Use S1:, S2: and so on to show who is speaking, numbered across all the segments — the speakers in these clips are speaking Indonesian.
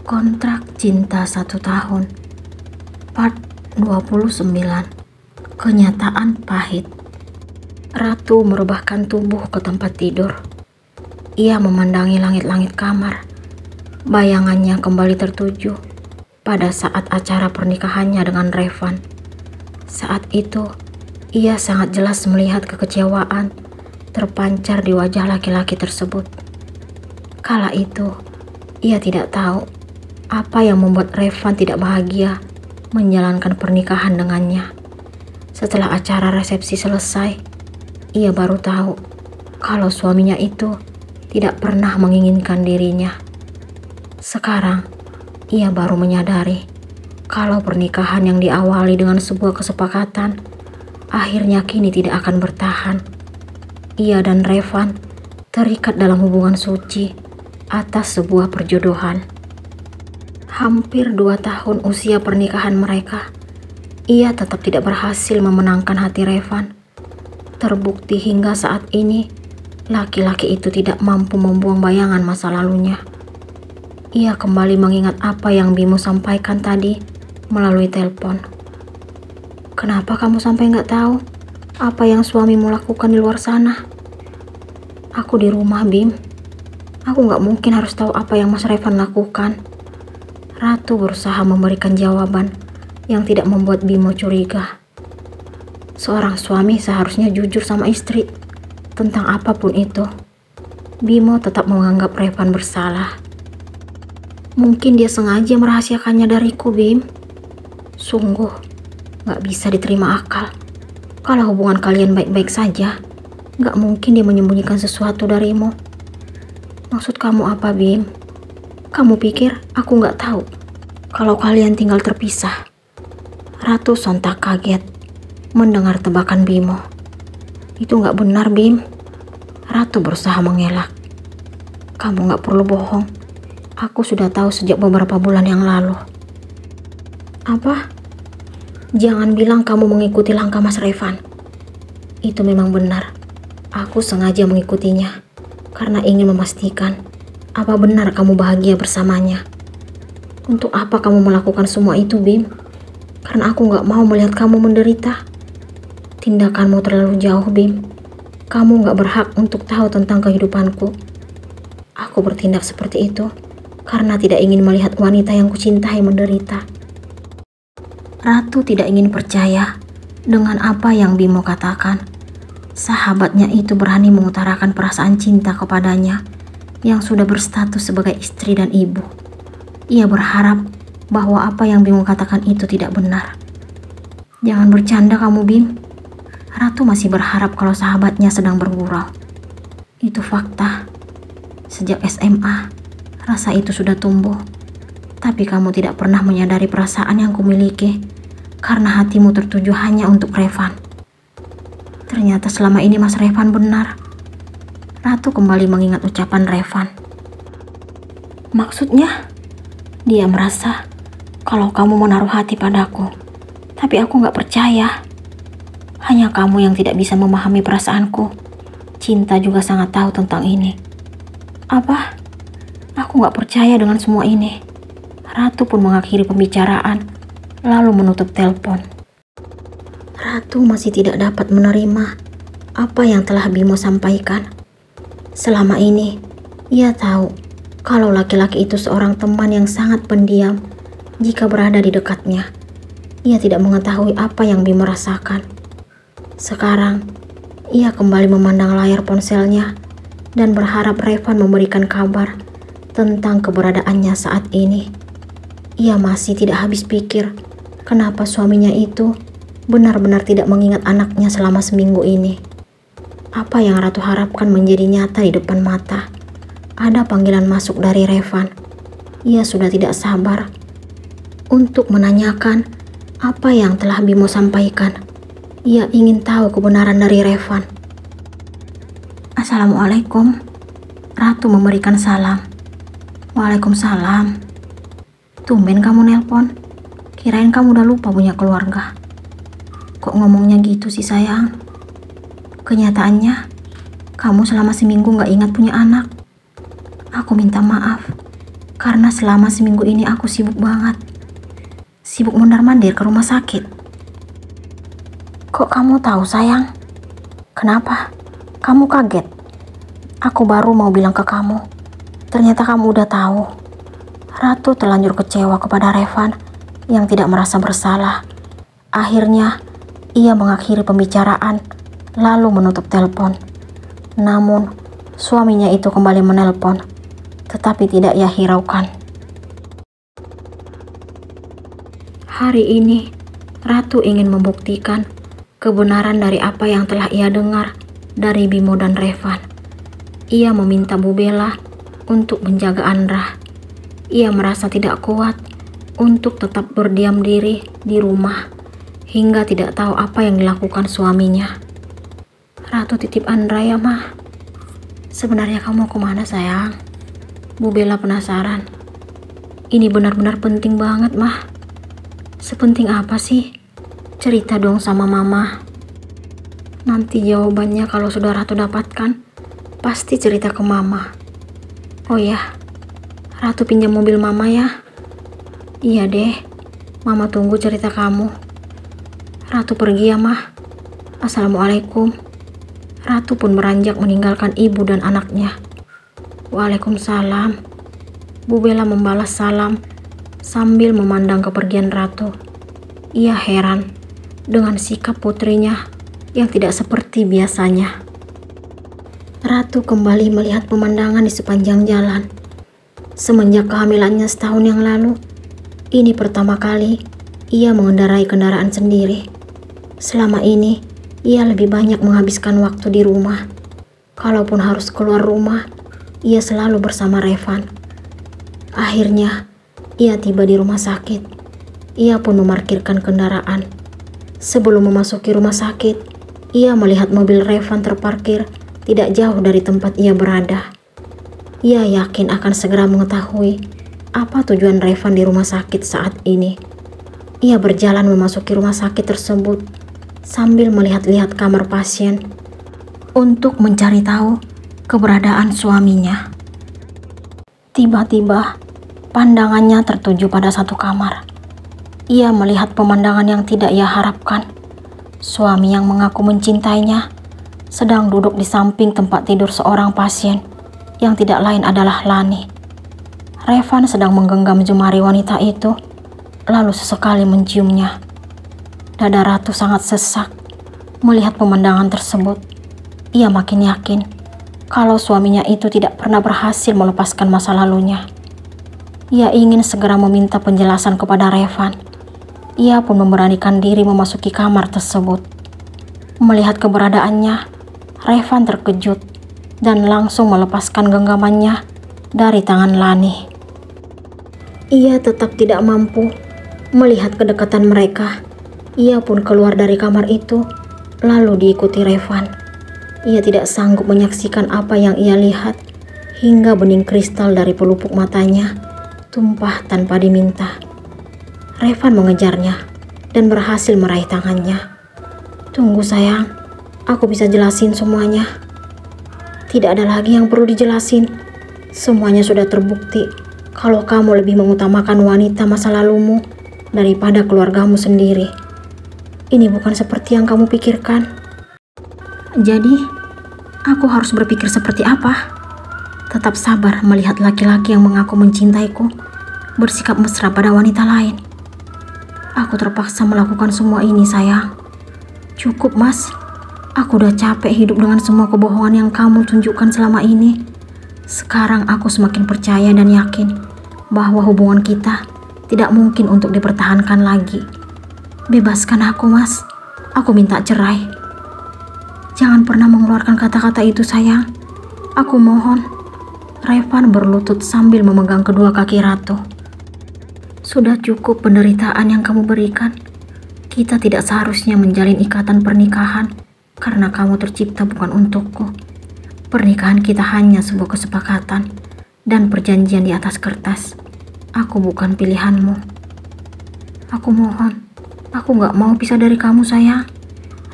S1: Kontrak Cinta 1 tahun, part 29. Kenyataan pahit. Ratu merebahkan tubuh ke tempat tidur. Ia memandangi langit-langit kamar. Bayangannya kembali tertuju pada saat acara pernikahannya dengan Revan. Saat itu, ia sangat jelas melihat kekecewaan terpancar di wajah laki-laki tersebut. Kala itu, ia tidak tahu apa yang membuat Revan tidak bahagia menjalankan pernikahan dengannya. Setelah acara resepsi selesai, ia baru tahu kalau suaminya itu tidak pernah menginginkan dirinya. Sekarang, ia baru menyadari kalau pernikahan yang diawali dengan sebuah kesepakatan akhirnya kini tidak akan bertahan. Ia dan Revan terikat dalam hubungan suci atas sebuah perjodohan. Hampir 2 tahun usia pernikahan mereka, ia tetap tidak berhasil memenangkan hati Revan. Terbukti hingga saat ini, laki-laki itu tidak mampu membuang bayangan masa lalunya. Ia kembali mengingat apa yang Bimo sampaikan tadi melalui telepon. Kenapa kamu sampai nggak tahu apa yang suamimu lakukan di luar sana? Aku di rumah, Bim. Aku nggak mungkin harus tahu apa yang Mas Revan lakukan. Ratu berusaha memberikan jawaban yang tidak membuat Bimo curiga. Seorang suami seharusnya jujur sama istri tentang apapun itu. Bimo tetap menganggap Revan bersalah. Mungkin dia sengaja merahasiakannya dariku, Bim. Sungguh, gak bisa diterima akal. Kalau hubungan kalian baik-baik saja, gak mungkin dia menyembunyikan sesuatu darimu. Maksud kamu apa, Bim? Kamu pikir aku gak tahu kalau kalian tinggal terpisah? Ratu sontak kaget mendengar tebakan Bimo. Itu gak benar, Bim. Ratu berusaha mengelak. Kamu gak perlu bohong. Aku sudah tahu sejak beberapa bulan yang lalu. Apa? Jangan bilang kamu mengikuti langkah Mas Revan. Itu memang benar. Aku sengaja mengikutinya karena ingin memastikan apa benar kamu bahagia bersamanya. Untuk apa kamu melakukan semua itu, Bim? Karena aku gak mau melihat kamu menderita. Tindakanmu terlalu jauh, Bim. Kamu gak berhak untuk tahu tentang kehidupanku. Aku bertindak seperti itu karena tidak ingin melihat wanita yang kucintai menderita. Ratu tidak ingin percaya dengan apa yang Bimo katakan. Sahabatnya itu berani mengutarakan perasaan cinta kepadanya yang sudah berstatus sebagai istri dan ibu. Ia berharap bahwa apa yang Bimo katakan itu tidak benar. Jangan bercanda kamu, Bim. Ratu masih berharap kalau sahabatnya sedang bergurau. Itu fakta. Sejak SMA, rasa itu sudah tumbuh. Tapi kamu tidak pernah menyadari perasaan yang kumiliki karena hatimu tertuju hanya untuk Revan. Ternyata selama ini Mas Revan benar. Ratu kembali mengingat ucapan Revan. Maksudnya, dia merasa kalau kamu menaruh hati padaku, tapi aku gak percaya. Hanya kamu yang tidak bisa memahami perasaanku. Cinta juga sangat tahu tentang ini. Apa? Aku gak percaya dengan semua ini. Ratu pun mengakhiri pembicaraan, lalu menutup telepon. Ratu masih tidak dapat menerima apa yang telah Bimo sampaikan. Selama ini, ia tahu kalau laki-laki itu seorang teman yang sangat pendiam jika berada di dekatnya. Ia tidak mengetahui apa yang Bimo rasakan. Sekarang, ia kembali memandang layar ponselnya dan berharap Revan memberikan kabar tentang keberadaannya saat ini. Ia masih tidak habis pikir kenapa suaminya itu benar-benar tidak mengingat anaknya selama seminggu ini. Apa yang Ratu harapkan menjadi nyata di depan mata. Ada panggilan masuk dari Revan. Ia sudah tidak sabar untuk menanyakan apa yang telah Bimo sampaikan. Ia ingin tahu kebenaran dari Revan. Assalamualaikum. Ratu memberikan salam. Waalaikumsalam. Tumben kamu nelpon. Kirain kamu udah lupa punya keluarga. Kok ngomongnya gitu sih, sayang? Karena selama seminggu ini aku sibuk banget. Sibuk mondar-mandir ke rumah sakit. Kok kamu tahu, sayang? Kenapa? Kamu kaget? Aku baru mau bilang ke kamu. Ternyata kamu udah tahu. Ratu terlanjur kecewa kepada Revan yang tidak merasa bersalah. Akhirnya, ia mengakhiri pembicaraan lalu menutup telepon. Namun, suaminya itu kembali menelpon, tetapi tidak ia hiraukan. Hari ini, Ratu ingin membuktikan kebenaran dari apa yang telah ia dengar dari Bimo dan Revan. Ia meminta Bu Bella untuk menjaga Andra. Ia merasa tidak kuat untuk tetap berdiam diri di rumah hingga tidak tahu apa yang dilakukan suaminya. Ratu titip Andra ya, Mah. Sebenarnya kamu kemana, sayang? Bu Bella penasaran. Ini benar-benar penting banget, Mah. Sepenting apa sih? Cerita dong sama Mama. Nanti jawabannya kalau sudah Ratu dapatkan, pasti cerita ke Mama. Oh ya, Ratu pinjam mobil Mama ya. Iya deh, Mama tunggu cerita kamu. Ratu pergi ya, Mah. Assalamualaikum. Ratu pun beranjak meninggalkan ibu dan anaknya. Waalaikumsalam. Bu Bella membalas salam sambil memandang kepergian Ratu. Ia heran dengan sikap putrinya yang tidak seperti biasanya. Ratu kembali melihat pemandangan di sepanjang jalan. Semenjak kehamilannya setahun yang lalu, ini pertama kali ia mengendarai kendaraan sendiri. Selama ini, ia lebih banyak menghabiskan waktu di rumah. Kalaupun harus keluar rumah, ia selalu bersama Revan. Akhirnya, ia tiba di rumah sakit. Ia pun memarkirkan kendaraan. Sebelum memasuki rumah sakit, ia melihat mobil Revan terparkir tidak jauh dari tempat ia berada. Ia yakin akan segera mengetahui apa tujuan Revan di rumah sakit saat ini. Ia berjalan memasuki rumah sakit tersebut sambil melihat-lihat kamar pasien untuk mencari tahu keberadaan suaminya. Tiba-tiba, pandangannya tertuju pada satu kamar. Ia melihat pemandangan yang tidak ia harapkan. Suami yang mengaku mencintainya sedang duduk di samping tempat tidur seorang pasien yang tidak lain adalah Lani. Revan sedang menggenggam jemari wanita itu, lalu sesekali menciumnya. Dada Ratu sangat sesak melihat pemandangan tersebut. Ia makin yakin kalau suaminya itu tidak pernah berhasil melepaskan masa lalunya. Ia ingin segera meminta penjelasan kepada Revan. Ia pun memberanikan diri memasuki kamar tersebut. Melihat keberadaannya, Revan terkejut dan langsung melepaskan genggamannya dari tangan Lani. Ia tetap tidak mampu melihat kedekatan mereka. Ia pun keluar dari kamar itu, lalu diikuti Revan. Ia tidak sanggup menyaksikan apa yang ia lihat, hingga bening kristal dari pelupuk matanya tumpah tanpa diminta. Revan mengejarnya dan berhasil meraih tangannya. Tunggu sayang, aku bisa jelasin semuanya. Tidak ada lagi yang perlu dijelasin. Semuanya sudah terbukti kalau kamu lebih mengutamakan wanita masa lalumu daripada keluargamu sendiri. Ini bukan seperti yang kamu pikirkan. Jadi, aku harus berpikir seperti apa? Tetap sabar melihat laki-laki yang mengaku mencintaiku bersikap mesra pada wanita lain. Aku terpaksa melakukan semua ini, sayang. Cukup, Mas. Aku udah capek hidup dengan semua kebohongan yang kamu tunjukkan selama ini. Sekarang aku semakin percaya dan yakin bahwa hubungan kita tidak mungkin untuk dipertahankan lagi. Bebaskan aku, Mas. Aku minta cerai. Jangan pernah mengeluarkan kata-kata itu, sayang. Aku mohon. Revan berlutut sambil memegang kedua kaki Ratu. Sudah cukup penderitaan yang kamu berikan. Kita tidak seharusnya menjalin ikatan pernikahan karena kamu tercipta bukan untukku. Pernikahan kita hanya sebuah kesepakatan dan perjanjian di atas kertas. Aku bukan pilihanmu. Aku mohon, aku gak mau pisah dari kamu, sayang.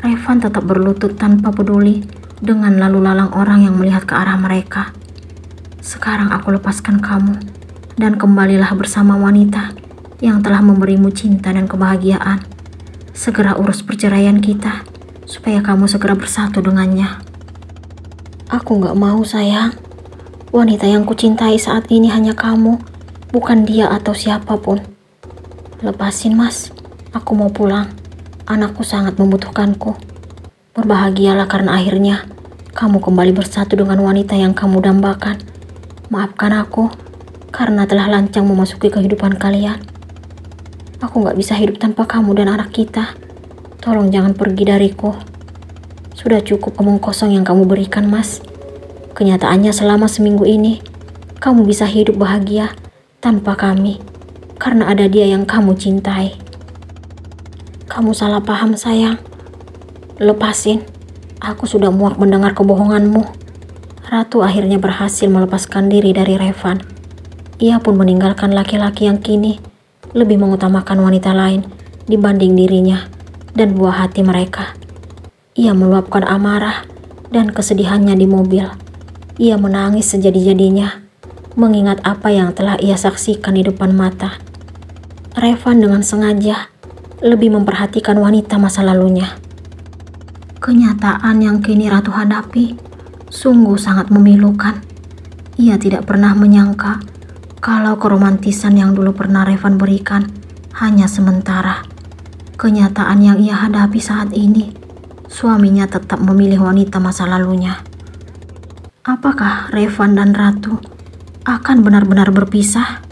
S1: Revan tetap berlutut tanpa peduli dengan lalu lalang orang yang melihat ke arah mereka. Sekarang aku lepaskan kamu dan kembalilah bersama wanita yang telah memberimu cinta dan kebahagiaan. Segera urus perceraian kita, supaya kamu segera bersatu dengannya. Aku gak mau, sayang. Wanita yang kucintai saat ini hanya kamu, bukan dia atau siapapun. Lepasin, Mas. Aku mau pulang. Anakku sangat membutuhkanku. Berbahagialah karena akhirnya kamu kembali bersatu dengan wanita yang kamu dambakan. Maafkan aku karena telah lancang memasuki kehidupan kalian. Aku gak bisa hidup tanpa kamu dan anak kita. Tolong jangan pergi dariku. Sudah cukup omong kosong yang kamu berikan, Mas. Kenyataannya selama seminggu ini, kamu bisa hidup bahagia tanpa kami, karena ada dia yang kamu cintai. Kamu salah paham, sayang. Lepasin. Aku sudah muak mendengar kebohonganmu. Ratu akhirnya berhasil melepaskan diri dari Revan. Ia pun meninggalkan laki-laki yang kini lebih mengutamakan wanita lain dibanding dirinya dan buah hati mereka. Ia meluapkan amarah dan kesedihannya di mobil. Ia menangis sejadi-jadinya, mengingat apa yang telah ia saksikan di depan mata. Revan dengan sengaja lebih memperhatikan wanita masa lalunya. Kenyataan yang kini Ratu hadapi sungguh sangat memilukan. Ia tidak pernah menyangka kalau keromantisan yang dulu pernah Revan berikan hanya sementara. Kenyataan yang ia hadapi saat ini, suaminya tetap memilih wanita masa lalunya. Apakah Revan dan Ratu akan benar-benar berpisah?